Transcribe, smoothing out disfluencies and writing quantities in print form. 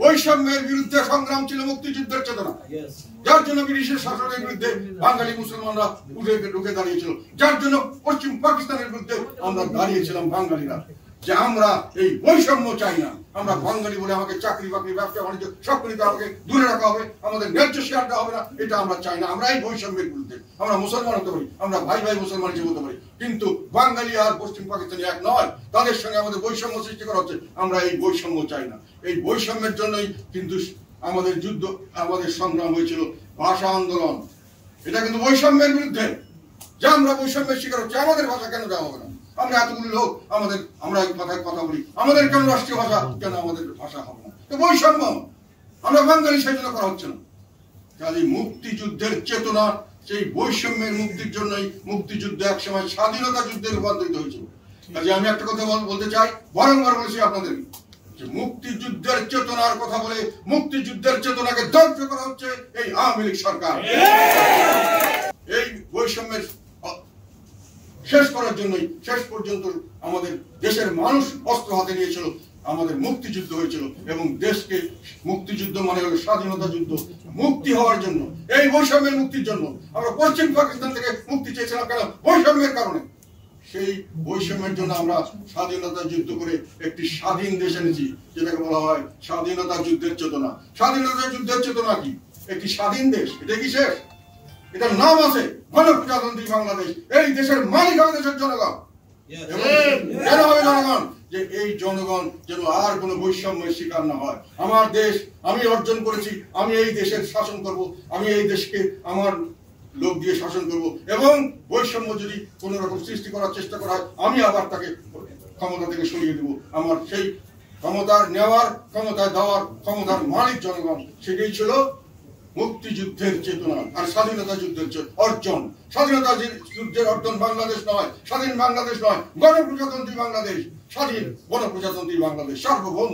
বৈষম্যের বিরুদ্ধে সংগ্রাম ছিল মুক্তিযুদ্ধের চেতনা, যার জন্য ব্রিটিশের শাসনের বিরুদ্ধে বাঙালি মুসলমানরা উঠে ঢুকে দাঁড়িয়েছিল, যার জন্য পশ্চিম পাকিস্তানের বিরুদ্ধে আমরা দাঁড়িয়েছিলাম বাঙালিরা, যে আমরা এই বৈষম্য চাই না। আমরা বাঙালি বলে আমাকে চাকরি বাকরি ব্যবসা বাণিজ্য সব কিছু আমাকে দূরে রাখা হবে, আমাদের ন্যায্য শেয়ার দেওয়া হবে না, এটা আমরা চাই না। আমরা এই বৈষম্যের বিরুদ্ধে। আমরা মুসলমান হতে পারি, আমরা ভাই ভাই মুসলমান হিসেবে হতে পারি, কিন্তু বাঙালি আর পশ্চিম পাকিস্তানি এক নয়, তাদের সঙ্গে আমাদের বৈষম্য সৃষ্টি করা হচ্ছে। আমরা এই বৈষম্য চাই না। এই বৈষম্যের জন্যই কিন্তু আমাদের যুদ্ধ, আমাদের সংগ্রাম হয়েছিল ভাষা আন্দোলন। এটা কিন্তু বৈষম্যের বিরুদ্ধে, যে আমরা বৈষম্যের শিকার হচ্ছে। আমাদের ভাষা কেন দেওয়া হবে না? আমরা এতগুলি লোক, আমরা এই কথায় কথা বলি, আমাদের কেন রাষ্ট্রীয় ভাষা, কেন আমাদের ভাষা হবে না? তো বৈষম্য আমরা বাঙালি সেই জন্য করা হচ্ছে না। কাজে মুক্তিযুদ্ধের চেতনা, সেই বৈষম্যের মুক্তির জন্যই মুক্তিযুদ্ধ একসময় স্বাধীনতা যুদ্ধে রূপান্তরিত হয়েছিল। কাজে আমি একটা কথা বলতে চাই, বারংবার বলেছি আপনাদের, যে মুক্তিযুদ্ধের চেতনার কথা বলে মুক্তিযুদ্ধের চেতনাকে ধ্বংস করা হচ্ছে এই আওয়ামী লীগ সরকার। এই বৈষম্যের শেষ করার জন্যই শেষ পর্যন্ত আমাদের দেশের মানুষ অস্ত্র হাতে নিয়েছিল, আমাদের মুক্তিযুদ্ধ হয়েছিল। এবং দেশকে, মুক্তিযুদ্ধ মানে হলো স্বাধীনতা যুদ্ধ, মুক্তি হওয়ার জন্য, এই বৈষম্যের মুক্তির জন্য। আমরা পশ্চিম পাকিস্তান থেকে মুক্তি চেয়েছিলাম কেন? বৈষম্যের কারণে। সেই বৈষম্যের জন্য আমরা স্বাধীনতা যুদ্ধ করে একটি স্বাধীন দেশ এনেছি, যেটাকে বলা হয় স্বাধীনতা যুদ্ধের চেতনা। স্বাধীনতা যুদ্ধের চেতনা কি? একটি স্বাধীন দেশ। এটা কি শেষ? এটার নাম আছে গণপ্রজাতন্ত্রী বাংলাদেশ। এই দেশের মালিক হবে দেশের জনগণ। কেন হবে জনগণ? যে এই জনগণ যেন আর কোনো বৈষম্যের শিকার না হয়। আমার দেশ আমি অর্জন করেছি, আমি এই দেশের শাসন করব, আমি এই দেশকে আমার লোক দিয়ে শাসন করব, এবং বৈষম্য যদি কোন রকম সৃষ্টি করার চেষ্টা করা হয়, আমি আবার তাকে ক্ষমতা থেকে সরিয়ে দেব। আমার সেই ক্ষমতার নেওয়ার, ক্ষমতা দেওয়ার ক্ষমতার মালিক জনগণ। সেটাই ছিল মুক্তিযুদ্ধের চেতনা আর স্বাধীনতা যুদ্ধের অর্জন। স্বাধীনতা যুদ্ধের অর্জন বাংলাদেশ নয়, স্বাধীন বাংলাদেশ নয়, গণপ্রজাতন্ত্রী বাংলাদেশ, স্বাধীন গণপ্রজাতন্ত্রী বাংলাদেশ, সার্বভৌম।